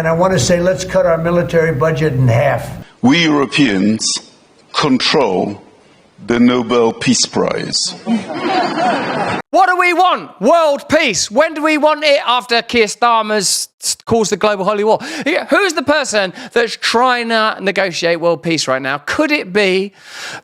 And I want to say, let's cut our military budget in half. We Europeans control the Nobel Peace Prize. What do we want? World peace. When do we want it? After Keir Starmer's caused the global holy war. Who's the person that's trying to negotiate world peace right now? Could it be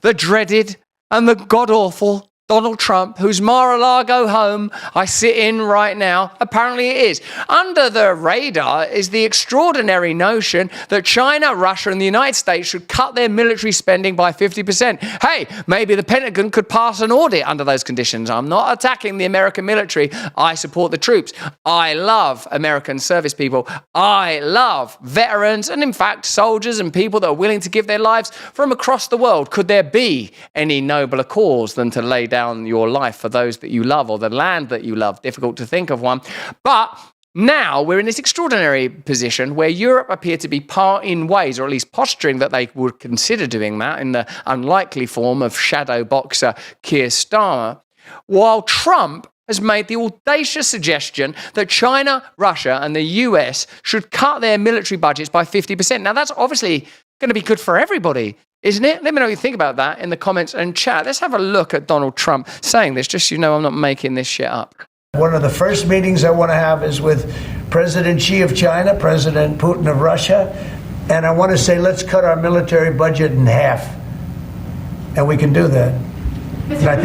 the dreaded and the god-awful Donald Trump, whose Mar-a-Lago home I sit in right now? Apparently it is. Under the radar is the extraordinary notion that China, Russia and the United States should cut their military spending by 50%. Hey, maybe the Pentagon could pass an audit under those conditions. I'm not attacking the American military. I support the troops. I love American service people. I love veterans and, in fact, soldiers and people that are willing to give their lives from across the world. Could there be any nobler cause than to lay down your life for those that you love or the land that you love? Difficult to think of one. But now we're in this extraordinary position where Europe appear to be parting ways, or at least posturing that they would consider doing that in the unlikely form of shadow boxer Keir Starmer, while Trump has made the audacious suggestion that China, Russia and the US should cut their military budgets by 50%. Now, that's obviously going to be good for everybody, isn't it? Let me know what you think about that in the comments and chat. Let's have a look at Donald Trump saying this, just so you know I'm not making this shit up. One of the first meetings I want to have is with President Xi of China, President Putin of Russia, and I want to say, let's cut our military budget in half. And we can do that. And I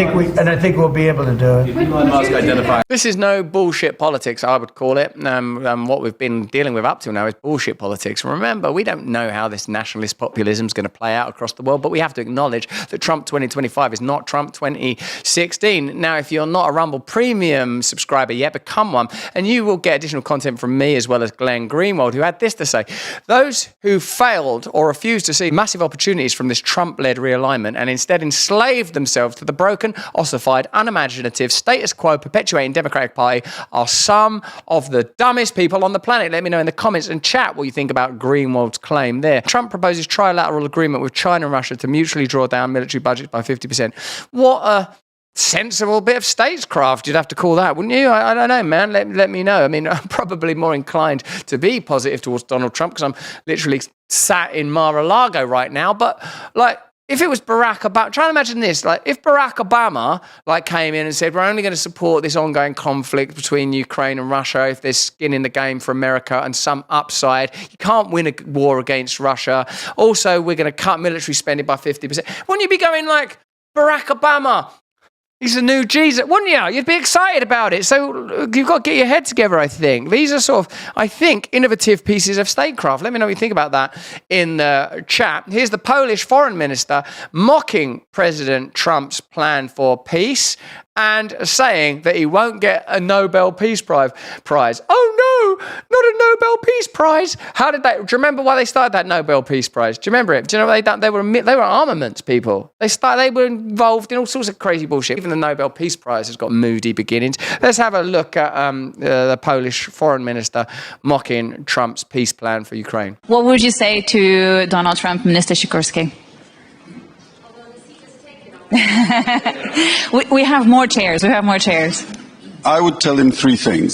think we'll be able to do it. This is no bullshit politics, I would call it. What we've been dealing with up till now is bullshit politics. Remember, we don't know how this nationalist populism is going to play out across the world, but we have to acknowledge that Trump 2025 is not Trump 2016. Now, if you're not a Rumble Premium subscriber yet, become one, and you will get additional content from me as well as Glenn Greenwald, who had this to say: those who failed or refused to see massive opportunities from this Trump-led realignment and instead enslaved themselves to the broken, ossified, unimaginative, status quo perpetuating Democratic Party are some of the dumbest people on the planet. Let me know in the comments and chat what you think about Greenwald's claim there. Trump proposes trilateral agreement with China and Russia to mutually draw down military budgets by 50%. What a sensible bit of statescraft you'd have to call that, wouldn't you? I don't know, man. Let me know. I mean, I'm probably more inclined to be positive towards Donald Trump because I'm literally sat in Mar-a-Lago right now. But, like, if it was Barack Obama, try and imagine this, like if Barack Obama came in and said, we're only going to support this ongoing conflict between Ukraine and Russia if there's skin in the game for America and some upside. You can't win a war against Russia. Also, we're going to cut military spending by 50%. Wouldn't you be going like, Barack Obama, he's the new Jesus, wouldn't you? You'd be excited about it. So you've got to get your head together, I think. These are sort of, I think, innovative pieces of statecraft. Let me know what you think about that in the chat. Here's the Polish foreign minister mocking President Trump's plan for peace and saying that he won't get a Nobel Peace Prize. Oh no, not a Nobel Peace Prize. How did they, do you remember why they started that Nobel Peace Prize? Do you remember it? Do you know what they done? They were armaments people. They were involved in all sorts of crazy bullshit. Even the Nobel Peace Prize has got moody beginnings. Let's have a look at the Polish foreign minister mocking Trump's peace plan for Ukraine. What would you say to Donald Trump, Minister Sikorski? we have more chairs. I would tell him three things.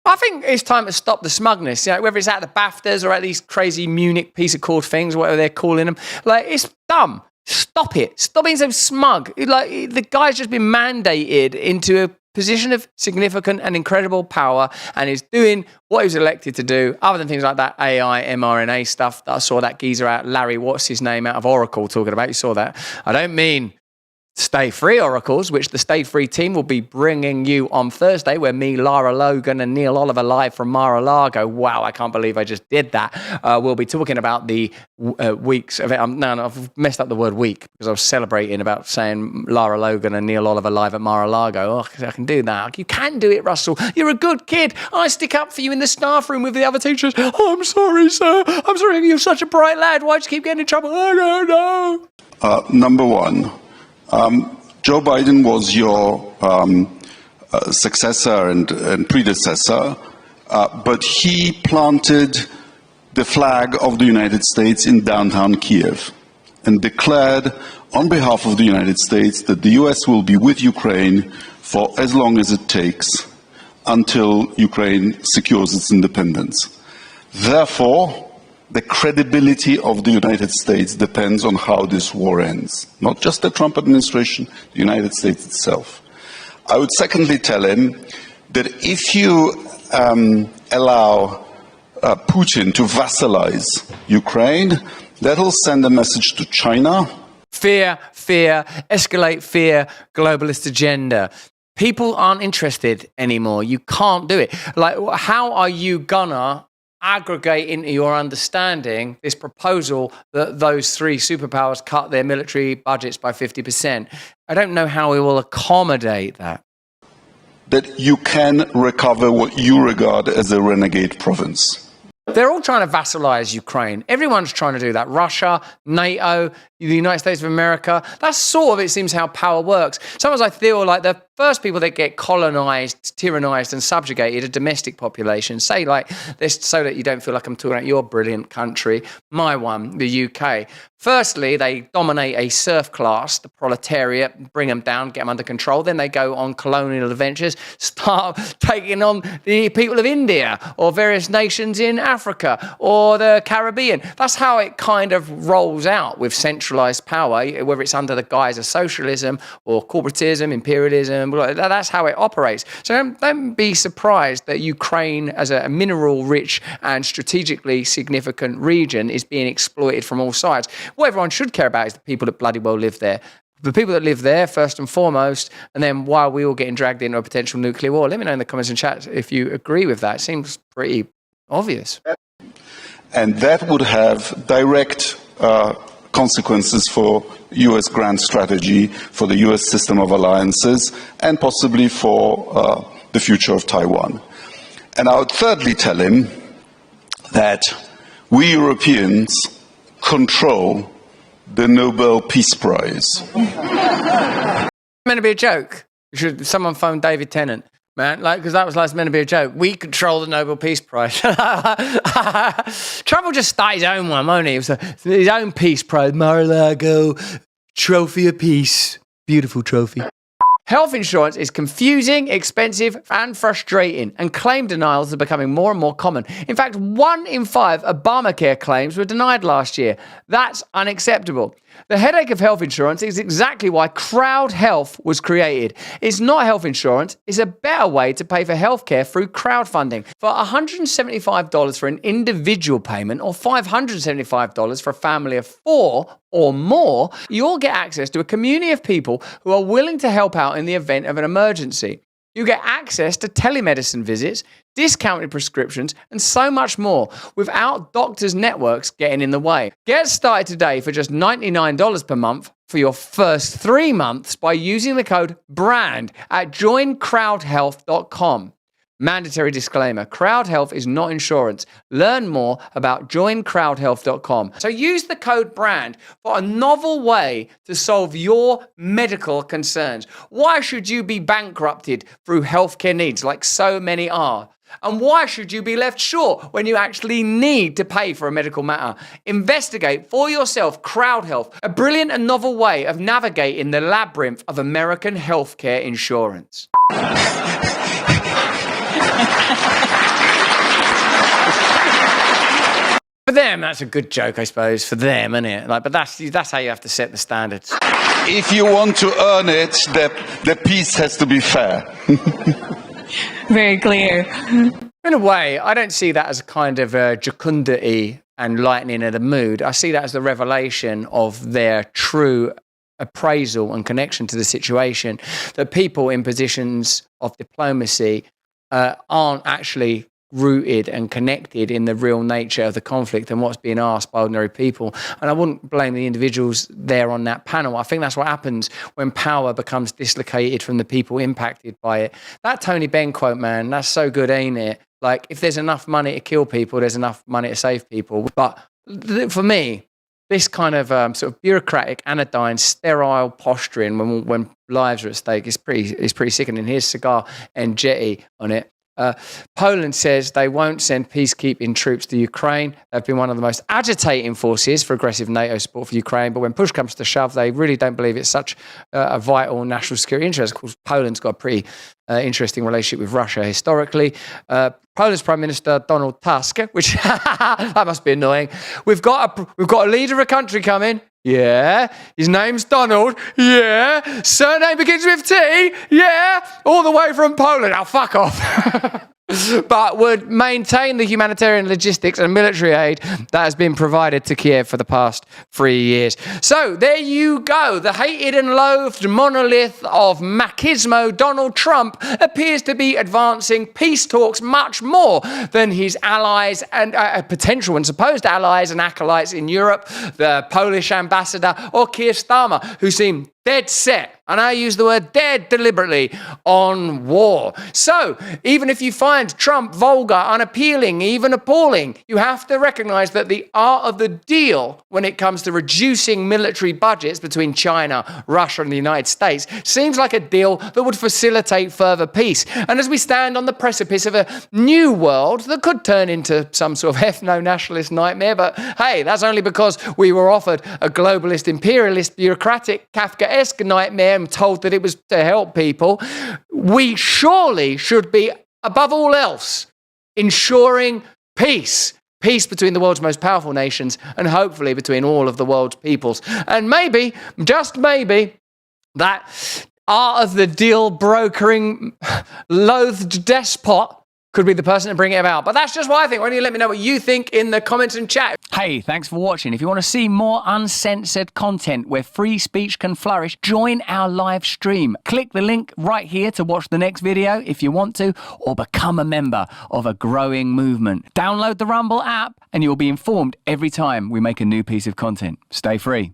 I think it's time to stop the smugness, whether it's at the BAFTAs or at these crazy Munich peace accord things, whatever they're calling them. Like, it's dumb. Stop it. Stop being so smug. Like, the guy's just been mandated into a position of significant and incredible power and is doing what he was elected to do, other than things like that AI, mRNA stuff that I saw that geezer out, Larry, what's his name, out of Oracle talking about. You saw that. I don't mean Stay Free oracles, which the Stay Free team will be bringing you on Thursday, where me, Lara Logan and Neil Oliver live from Mar-a-Lago. Wow, I can't believe I just did that. We'll be talking about the weeks of it. No, I've messed up the word week because I was celebrating about saying Lara Logan and Neil Oliver live at Mar-a-Lago. Oh, I can do that. You can do it, Russell. You're a good kid. I stick up for you in the staff room with the other teachers. Oh, I'm sorry, sir. I'm sorry. You're such a bright lad. Why'd you keep getting in trouble? I don't know. Number one. Joe Biden was your successor and predecessor, but he planted the flag of the United States in downtown Kiev and declared on behalf of the United States that the US will be with Ukraine for as long as it takes until Ukraine secures its independence. Therefore, the credibility of the United States depends on how this war ends. Not just the Trump administration, the United States itself. I would secondly tell him that if you allow Putin to vassalize Ukraine, that will send a message to China. Fear, fear, escalate fear, globalist agenda. People aren't interested anymore. You can't do it. Like, how are you gonna aggregate into your understanding this proposal that those three superpowers cut their military budgets by 50%? I don't know how we will accommodate that. That you can recover what you regard as a renegade province. They're all trying to vassalize Ukraine. Everyone's trying to do that. Russia, NATO, the United States of America. That's sort of, it seems, how power works. Sometimes I feel like the first people that get colonized, tyrannized, and subjugated are domestic populations. Say like this, so that you don't feel like I'm talking about your brilliant country, my one, the UK. Firstly, they dominate a serf class, the proletariat, bring them down, get them under control. Then they go on colonial adventures, start taking on the people of India or various nations in Africa or the Caribbean. That's how it kind of rolls out with centralized power, whether it's under the guise of socialism or corporatism, imperialism. That's how it operates. So don't be surprised that Ukraine, as a mineral-rich and strategically significant region, is being exploited from all sides. What everyone should care about is the people that bloody well live there. The people that live there, first and foremost, and then while we're all getting dragged into a potential nuclear war. Let me know in the comments and chat if you agree with that. It seems pretty obvious. And that would have direct consequences for US grand strategy, for the US system of alliances, and possibly for the future of Taiwan. And I would thirdly tell him that we Europeans control the Nobel Peace Prize. Meant to be a joke. Should someone phone David Tennant? Man, like, because that was like meant to be a joke. We control the Nobel Peace Prize. Trump will just start his own one, won't he? It was his own Peace Prize. Mar-a-Lago, Trophy of Peace. Beautiful trophy. Health insurance is confusing, expensive, and frustrating, and claim denials are becoming more and more common. In fact, 1 in 5 Obamacare claims were denied last year. That's unacceptable. The headache of health insurance is exactly why Crowd Health was created. It's not health insurance, it's a better way to pay for healthcare through crowdfunding. For $175 for an individual payment or $575 for a family of 4 or more, you'll get access to a community of people who are willing to help out in the event of an emergency. You get access to telemedicine visits, discounted prescriptions, and so much more without doctors' networks getting in the way. Get started today for just $99 per month for your first 3 months by using the code BRAND at joincrowdhealth.com. Mandatory disclaimer, Crowd Health is not insurance. Learn more about joincrowdhealth.com. So use the code BRAND for a novel way to solve your medical concerns. Why should you be bankrupted through healthcare needs like so many are? And why should you be left short when you actually need to pay for a medical matter? Investigate for yourself Crowd Health, a brilliant and novel way of navigating the labyrinth of American healthcare insurance. For them, that's a good joke, I suppose. For them, isn't it? Like, but that's how you have to set the standards. If you want to earn it, the peace has to be fair. Very clear. In a way, I don't see that as a kind of jocundity and lightening of the mood. I see that as the revelation of their true appraisal and connection to the situation, that people in positions of diplomacy aren't actually rooted and connected in the real nature of the conflict and what's being asked by ordinary people. And I wouldn't blame the individuals there on that panel. I think that's what happens when power becomes dislocated from the people impacted by it. That Tony Benn quote, man, that's so good, ain't it? Like, if there's enough money to kill people, there's enough money to save people. But for me, this kind of sort of bureaucratic, anodyne, sterile posturing when lives are at stake is pretty sickening. Here's Cigar and Jetty on it. Poland says they won't send peacekeeping troops to Ukraine. They've been one of the most agitating forces for aggressive NATO support for Ukraine, but when push comes to shove, they really don't believe it's such a vital national security interest. Of course, Poland's got a pretty interesting relationship with Russia historically. Poland's Prime Minister Donald Tusk, which that must be annoying. We've got a leader of a country coming. Yeah. His name's Donald. Yeah. Surname begins with T. Yeah. All the way from Poland. Oh, fuck off. But would maintain the humanitarian logistics and military aid that has been provided to Kiev for the past 3 years. So there you go. The hated and loathed monolith of machismo, Donald Trump, appears to be advancing peace talks much more than his allies and potential and supposed allies and acolytes in Europe, the Polish ambassador or Keir Starmer, who seem dead set, and I use the word dead deliberately, on war. So, even if you find Trump vulgar, unappealing, even appalling, you have to recognize that the art of the deal when it comes to reducing military budgets between China, Russia, and the United States seems like a deal that would facilitate further peace. And as we stand on the precipice of a new world that could turn into some sort of ethno-nationalist nightmare, but hey, that's only because we were offered a globalist, imperialist, bureaucratic, Kafkaesque nightmare and told that it was to help people. We surely should be, above all else, ensuring peace. Peace between the world's most powerful nations and hopefully between all of the world's peoples. And maybe, just maybe, that art of the deal brokering loathed despot could be the person to bring it about. But that's just what I think. Why don't you let me know what you think in the comments and chat? Hey, thanks for watching. If you want to see more uncensored content where free speech can flourish, join our live stream. Click the link right here to watch the next video if you want to, or become a member of a growing movement. Download the Rumble app and you'll be informed every time we make a new piece of content. Stay free.